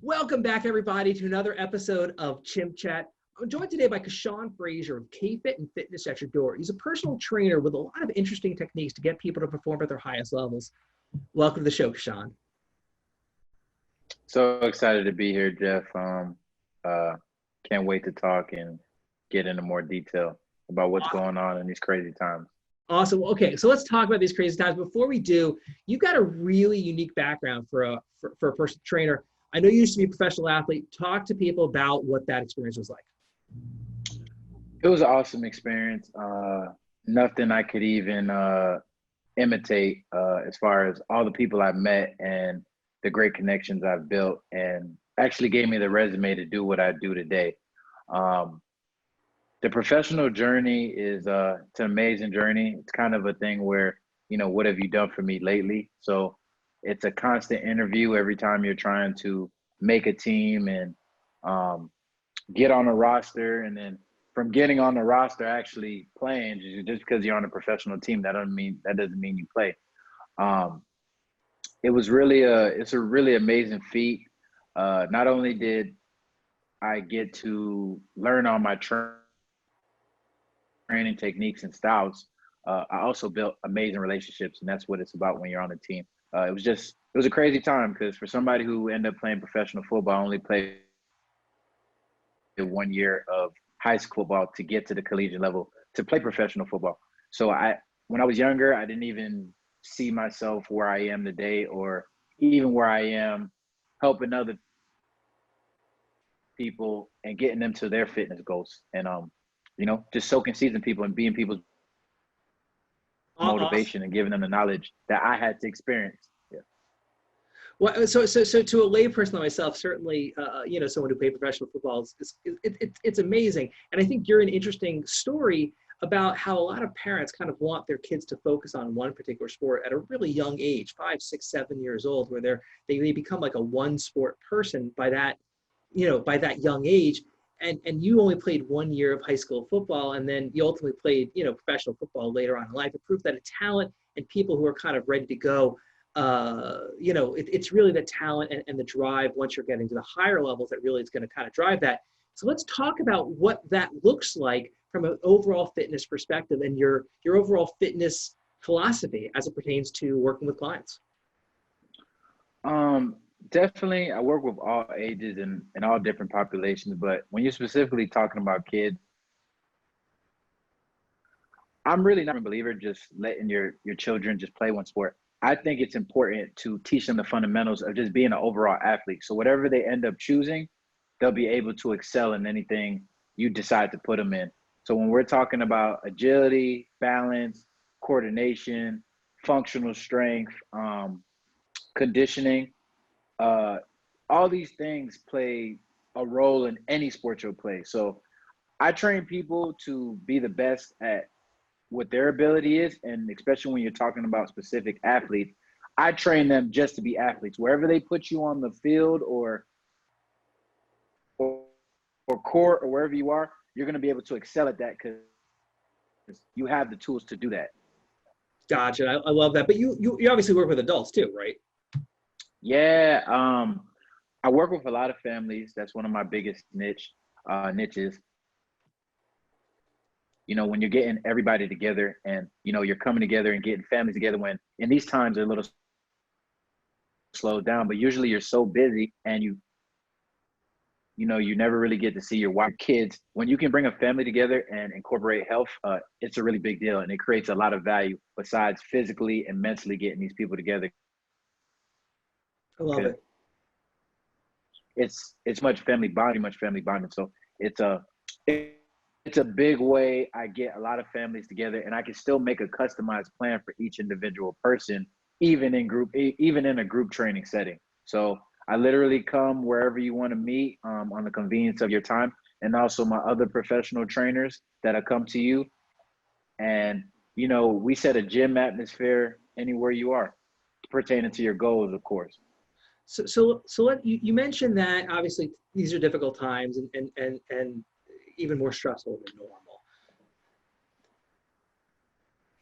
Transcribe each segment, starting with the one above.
Welcome back, everybody, to another episode of ChimpChat. I'm joined today by Kashawn Fraser of KFit and Fitness at your door. He's a personal trainer with a lot of interesting techniques to get people to perform at their highest levels. Welcome to the show, Kashawn. So excited to be here, Jeff. Can't wait to talk and get into more detail about what's going on in these crazy times. Awesome. Okay, so let's talk about these crazy times. Before we do, you've got a really unique background for a personal trainer. I know you used to be a professional athlete. Talk to people about what that experience was like. It was an awesome experience. Nothing I could even imitate as far as all the people I've met and the great connections I've built, and actually gave me the resume to do what I do today. The professional journey is it's an amazing journey. It's kind of a thing where, what have you done for me lately? So it's a constant interview every time you're trying to make a team and get on a roster. And then from getting on the roster, actually playing, just because you're on a professional team, that doesn't mean you play. It's a really amazing feat. Not only did I get to learn on my training techniques and styles, I also built amazing relationships, and that's what it's about when you're on a team. It was a crazy time because for somebody who ended up playing professional football, I only played 1 year of high school football to get to the collegiate level to play professional football. So when I was younger, I didn't even see myself where I am today, or even where I am helping other people and getting them to their fitness goals. And just soaking seeds in people and being people's motivation and giving them the knowledge that I had to experience. Yeah. Well, so to a layperson like myself, certainly, someone who played professional football, it's amazing. And I think you're an interesting story about how a lot of parents kind of want their kids to focus on one particular sport at a really young age, 5, 6, 7 years old, where they become like a one sport person by that young age. And you only played 1 year of high school football, and then you ultimately played, professional football later on in life. It proved that a talent and people who are kind of ready to go, it's really the talent and the drive once you're getting to the higher levels that really is going to kind of drive that. So let's talk about what that looks like from an overall fitness perspective and your overall fitness philosophy as it pertains to working with clients. Definitely, I work with all ages and all different populations, but when you're specifically talking about kids, I'm really not a believer just letting your children just play one sport. I think it's important to teach them the fundamentals of just being an overall athlete. So whatever they end up choosing, they'll be able to excel in anything you decide to put them in. So when we're talking about agility, balance, coordination, functional strength, conditioning, all these things play a role in any sport you'll play. So I train people to be the best at what their ability is, and especially when you're talking about specific athletes, I train them just to be athletes. Wherever they put you on the field or court or wherever you are, you're going to be able to excel at that because you have the tools to do that. Gotcha. I love that. But you obviously work with adults too, right? Yeah. I work with a lot of families. That's one of my biggest niches. When you're getting everybody together and, you're coming together and getting families together when in these times are a little slowed down, but usually you're so busy and you never really get to see your wife, kids. When you can bring a family together and incorporate health, it's a really big deal, and it creates a lot of value besides physically and mentally getting these people together. I love it. It's much family bonding. So it's a big way I get a lot of families together, and I can still make a customized plan for each individual person, even in a group training setting. So I literally come wherever you want to meet on the convenience of your time, and also my other professional trainers that'll come to you. And, we set a gym atmosphere anywhere you are, pertaining to your goals, of course. So you mentioned that obviously these are difficult times and even more stressful than normal.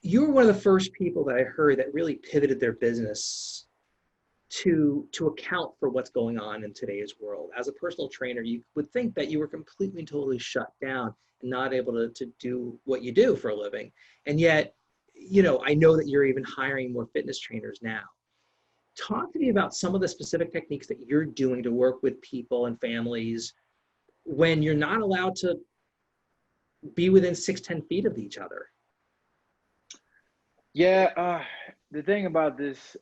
You were one of the first people that I heard that really pivoted their business to account for what's going on in today's world. As a personal trainer, you would think that you were completely and totally shut down and not able to do what you do for a living. And yet, I know that you're even hiring more fitness trainers now. Talk to me about some of the specific techniques that you're doing to work with people and families when you're not allowed to be within 6-10 feet of each other. Yeah, the thing about this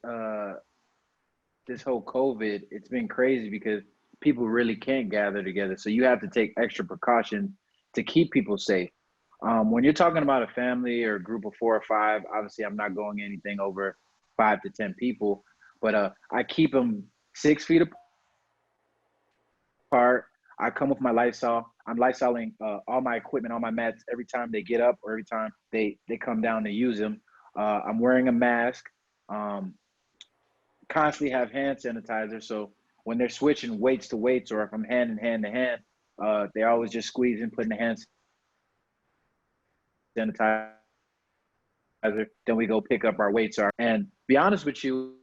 this whole COVID, it's been crazy because people really can't gather together. So you have to take extra precautions to keep people safe. When you're talking about a family or a group of 4 or 5, obviously I'm not going anything over 5 to 10 people, but I keep them 6 feet apart. I come with my Lysol. I'm Lysoling all my equipment, all my mats every time they get up or every time they come down to use them. I'm wearing a mask. Constantly have hand sanitizer. So when they're switching weights to weights, or if I'm hand in hand to hand, they're always just squeezing, putting the hand sanitizer. Then we go pick up our weights. And be honest with you,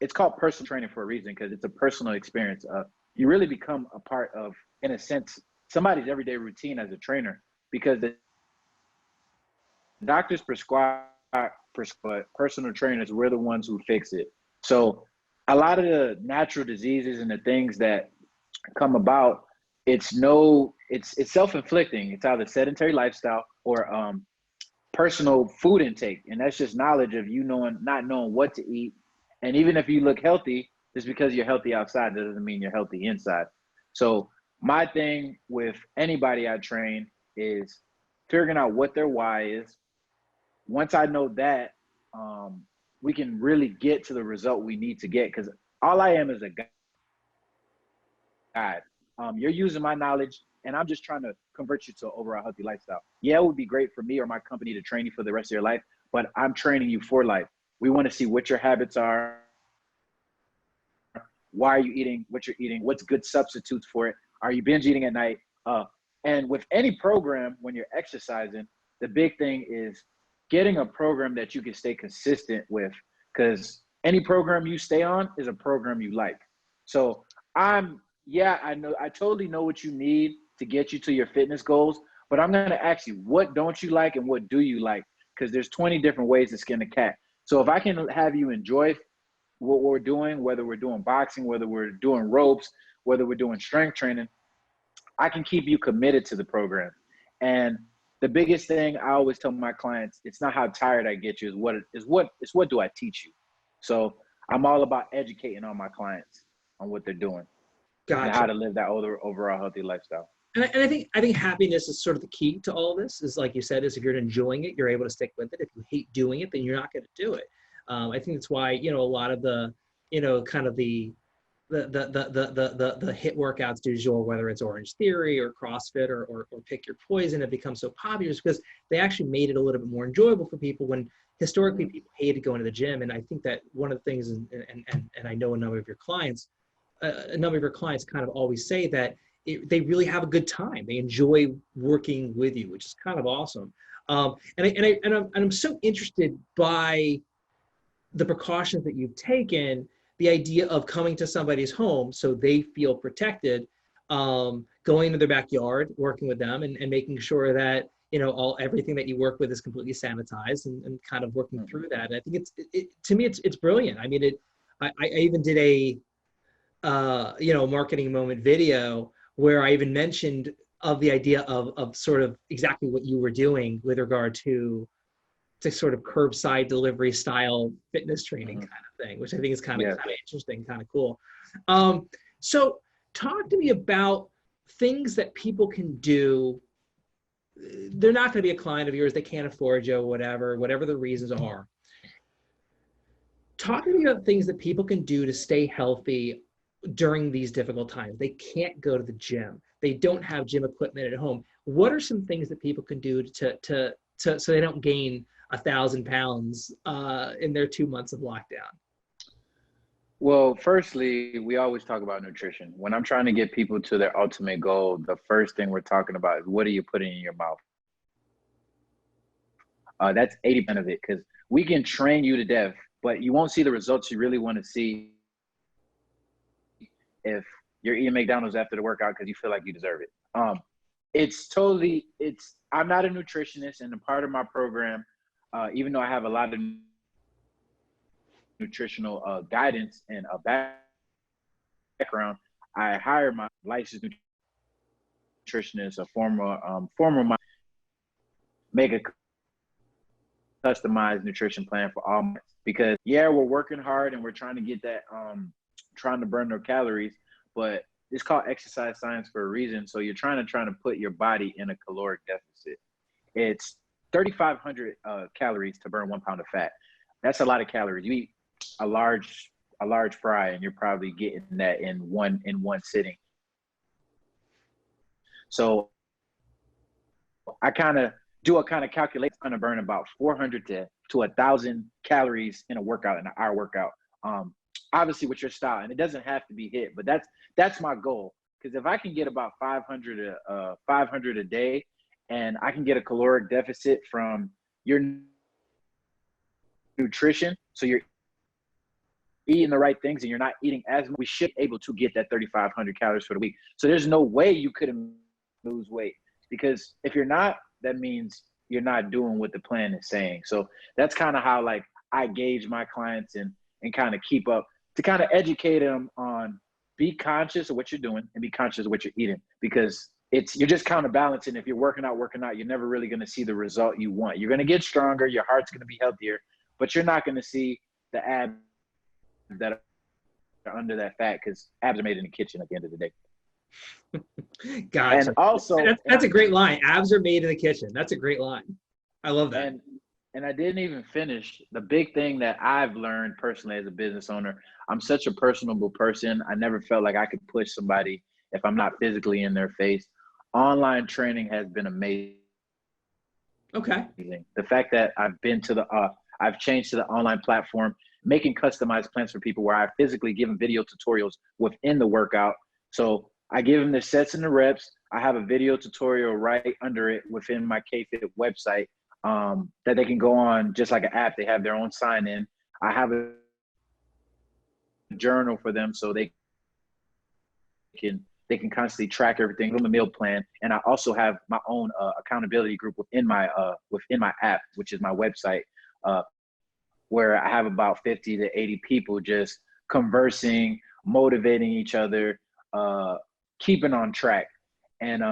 it's called personal training for a reason, because it's a personal experience. You really become a part of, in a sense, somebody's everyday routine as a trainer, because the doctors prescribe, but personal trainers, we're the ones who fix it. So a lot of the natural diseases and the things that come about, it's self-inflicting. It's either sedentary lifestyle or personal food intake. And that's just knowledge of you not knowing what to eat. And even if you look healthy, just because you're healthy outside doesn't mean you're healthy inside. So my thing with anybody I train is figuring out what their why is. Once I know that, we can really get to the result we need to get, because all I am is a guide. You're using my knowledge, and I'm just trying to convert you to an overall healthy lifestyle. Yeah, it would be great for me or my company to train you for the rest of your life, but I'm training you for life. We want to see what your habits are, why are you eating what you're eating, what's good substitutes for it, are you binge eating at night? And with any program, when you're exercising, the big thing is getting a program that you can stay consistent with, because any program you stay on is a program you like. So I totally know what you need to get you to your fitness goals, but I'm going to ask you, what don't you like and what do you like? Because there's 20 different ways to skin a cat. So if I can have you enjoy what we're doing, whether we're doing boxing, whether we're doing ropes, whether we're doing strength training, I can keep you committed to the program. And the biggest thing I always tell my clients, it's not how tired I get you, what do I teach you? So I'm all about educating all my clients on what they're doing. Gotcha. And how to live that overall healthy lifestyle. And I think happiness is sort of the key to all this. Is, like you said, is if you're enjoying it, you're able to stick with it. If you hate doing it, then you're not going to do it. I think that's why a lot of the kind of the hit workouts du jour, whether it's Orange Theory or CrossFit or Pick Your Poison, have become so popular, because they actually made it a little bit more enjoyable for people, when historically people hated going to the gym. And I think that one of the things, and I know a number of your clients kind of always say that they really have a good time. They enjoy working with you, which is kind of awesome. And I'm so interested by the precautions that you've taken, the idea of coming to somebody's home so they feel protected, going to their backyard, working with them, and making sure that everything that you work with is completely sanitized, and kind of working through that. And I think to me it's brilliant. I mean, I even did a marketing moment video where I even mentioned of the idea of sort of exactly what you were doing with regard to sort of curbside delivery style fitness training kind of thing, which I think is kind of interesting, kind of cool. So talk to me about things that people can do. They're not going to be a client of yours. They can't afford you, whatever the reasons are. Talk to me about things that people can do to stay healthy during these difficult times. They can't go to the gym. They don't have gym equipment at home. What are some things that people can do to so they don't gain 1,000 pounds in their 2 months of lockdown? Well, firstly, we always talk about nutrition. When I'm trying to get people to their ultimate goal, the first thing we're talking about is, what are you putting in your mouth? That's 80% of it, because we can train you to death but you won't see the results you really want to see if you're eating McDonald's after the workout because you feel like you deserve it. I'm not a nutritionist, and a part of my program, even though I have a lot of nutritional guidance and a background, I hire my licensed nutritionist, a former make a customized nutrition plan for all my, because we're working hard and we're trying to get that, trying to burn their calories, but it's called exercise science for a reason. So you're trying to put your body in a caloric deficit. It's 3,500 calories to burn 1 pound of fat. That's a lot of calories. You eat a large fry and you're probably getting that in one sitting. So I kind of calculate, I'm going to burn about 400 to 1,000 calories in a workout, in an hour workout. Obviously with your style, and it doesn't have to be hit, but that's my goal. Because if I can get about 500 a day, and I can get a caloric deficit from your nutrition, so you're eating the right things and you're not eating as much, we should be able to get that 3,500 calories for the week. So there's no way you couldn't lose weight, because if you're not, that means you're not doing what the plan is saying. So that's kind of how like I gauge my clients and kind of keep up, to kind of educate them on, be conscious of what you're doing and be conscious of what you're eating, because you're just counterbalancing. If you're working out, you're never really going to see the result you want. You're going to get stronger, your heart's going to be healthier, but you're not going to see the abs that are under that fat, because abs are made in the kitchen at the end of the day. Gotcha. And also, that's a great line. Abs are made in the kitchen. That's a great line. I love that. And I didn't even finish. The big thing that I've learned personally as a business owner, I'm such a personable person. I never felt like I could push somebody if I'm not physically in their face. Online training has been amazing. Okay. The fact that I've changed to the online platform, making customized plans for people where I physically give them video tutorials within the workout. So I give them the sets and the reps. I have a video tutorial right under it within my KFit website, that they can go on, just like an app. They have their own sign in. I have a journal for them so they can constantly track everything, give them a meal plan. And I also have my own accountability group within my app, which is my website, where I have about 50 to 80 people just conversing, motivating each other, keeping on track. And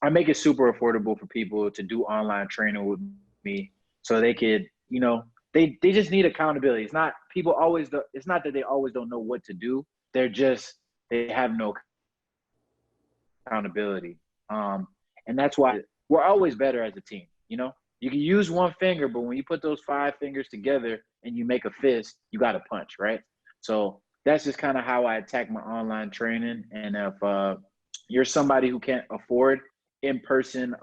I make it super affordable for people to do online training with me, so they could, they just need accountability. It's not that they always don't know what to do. They have no accountability. And that's why we're always better as a team. You can use one finger, but when you put those 5 fingers together and you make a fist, you got to punch, right? So that's just kind of how I attack my online training. And if you're somebody who can't afford in-person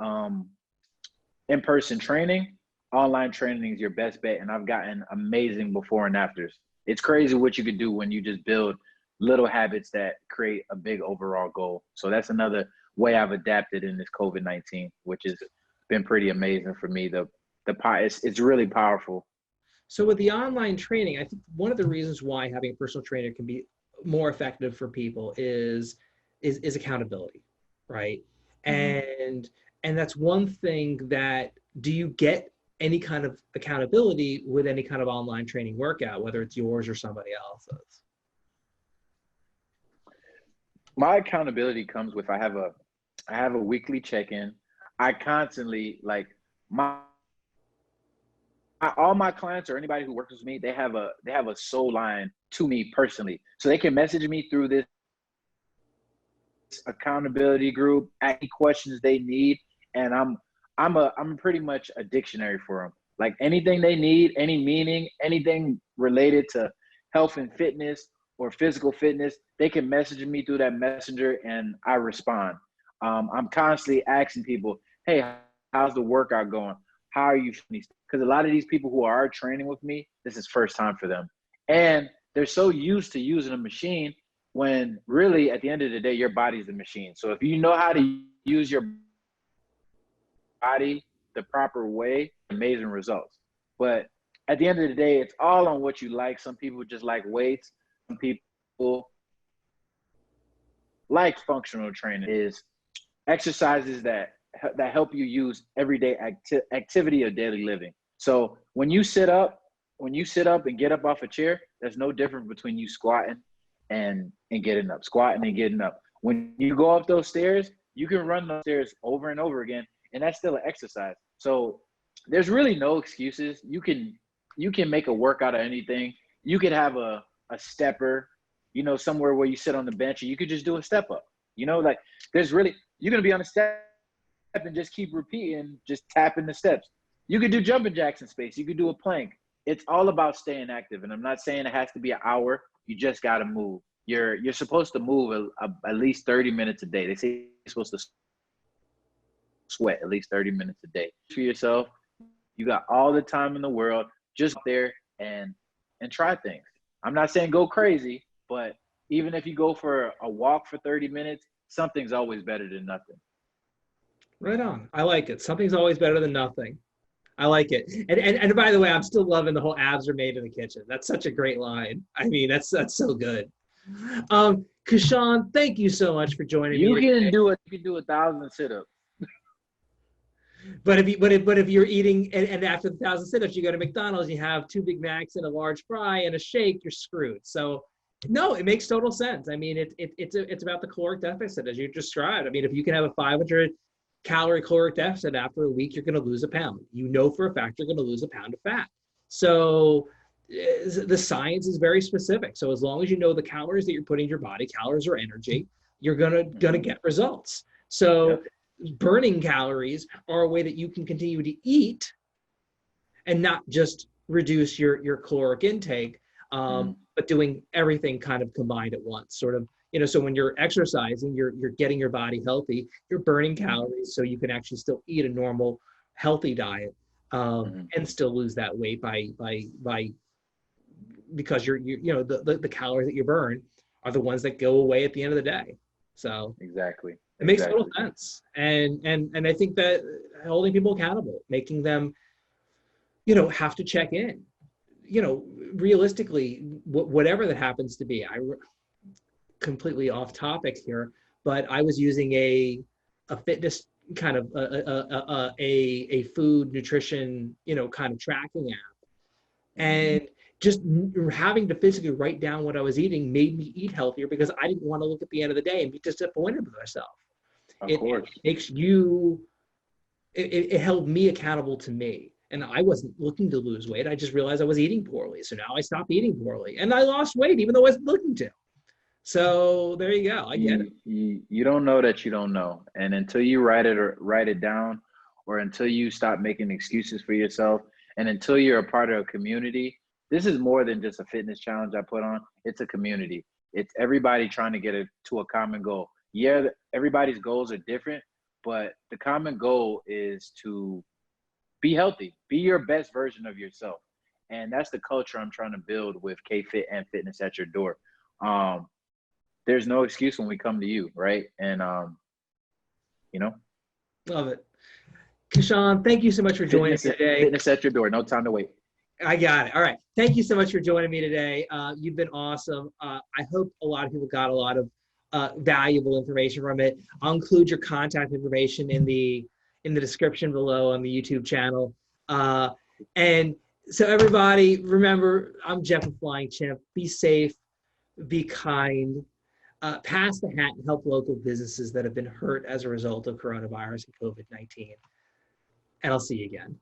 training, online training is your best bet. And I've gotten amazing before and afters. It's crazy what you could do when you just build little habits that create a big overall goal. So that's another way I've adapted in this COVID-19, which has been pretty amazing for me. It's really powerful. So with the online training, I think one of the reasons why having a personal trainer can be more effective for people is accountability, right? Mm-hmm. And that's one thing that, do you get any kind of accountability with any kind of online training workout, whether it's yours or somebody else's? My accountability comes with, I have a weekly check-in. I constantly, like, all my clients or anybody who works with me, they have a soul line to me personally. So they can message me through this accountability group, any questions they need, and I'm pretty much a dictionary for them. Like, anything they need, any meaning, anything related to health and fitness or physical fitness, they can message me through that messenger and I respond. I'm constantly asking people, hey, how's the workout going? How are you feeling? Because a lot of these people who are training with me, this is first time for them. And they're so used to using a machine, when really at the end of the day, your body's the machine. So if you know how to use your body the proper way, amazing results. But at the end of the day, it's all on what you like. Some people just like weights. Some people like functional training, is exercises that help you use everyday activity of daily living. So when you sit up and get up off a chair, there's no difference between you squatting and getting up, squatting and getting up. When you go up those stairs, you can run those stairs over and over again, and that's still an exercise. So there's really no excuses. You can make a workout of anything. You could have a stepper, you know, somewhere where you sit on the bench and you could just do a step up. You know, like there's really, you're going to be on a step and just keep repeating, just tapping the steps. You could do jumping jacks in space. You could do a plank. It's all about staying active. And I'm not saying it has to be an hour. You just got to move. You're supposed to move at least 30 minutes a day. They say you're supposed to sweat at least 30 minutes a day. For yourself, you got all the time in the world. Just there and try things. I'm not saying go crazy, but even if you go for a walk for 30 minutes, something's always better than nothing. Right on. I like it. Something's always better than nothing. I like it. And by the way, I'm still loving the whole abs are made in the kitchen. That's such a great line. I mean, that's so good. Kashawn, thank you so much for joining me. You can do 1,000 sit-ups. But if you're eating and after the 1,000 sit-ups, you go to McDonald's, you have 2 Big Macs and a large fry and a shake, you're screwed. So no, it makes total sense. I mean, it's about the caloric deficit as you described. I mean, if you can have a 500-calorie caloric deficit after a week, you're going to lose a pound. You know for a fact you're going to lose a pound of fat. So the science is very specific. So as long as you know the calories that you're putting in your body, calories are energy, you're gonna get results. So burning calories are a way that you can continue to eat and not just reduce your caloric intake, but doing everything kind of combined at once, sort of, you know, so when you're exercising, you're getting your body healthy, you're burning calories so you can actually still eat a normal, healthy diet, and still lose that weight because you know, the calories that you burn are the ones that go away at the end of the day. So exactly. It makes total sense. And I think that holding people accountable, making them, you know, have to check in, you know, realistically, whatever that happens to be. I completely off topic here, but I was using a fitness kind of a food nutrition, you know, kind of tracking app, and just having to physically write down what I was eating made me eat healthier because I didn't want to look at the end of the day and be disappointed with myself. It makes you, it held me accountable to me. And I wasn't looking to lose weight. I just realized I was eating poorly. So now I stopped eating poorly and I lost weight, even though I wasn't looking to. So there you go. I get it. You don't know that you don't know. And until you write it down, or until you stop making excuses for yourself, and until you're a part of a community, this is more than just a fitness challenge I put on. It's a community. It's everybody trying to get to a common goal. Yeah, everybody's goals are different, but the common goal is to be healthy, be your best version of yourself. And that's the culture I'm trying to build with KFit and Fitness at your door. There's no excuse when we come to you, right? And, you know. Love it. Kashawn, thank you so much for joining us today. Fitness at your door, no time to wait. I got it. All right. Thank you so much for joining me today. You've been awesome. I hope a lot of people got a lot of valuable information from it. I'll include your contact information in the description below on the YouTube channel. And so everybody, remember, I'm Jeff with Flying Chimp. Be safe, be kind, pass the hat and help local businesses that have been hurt as a result of coronavirus and COVID-19. And I'll see you again.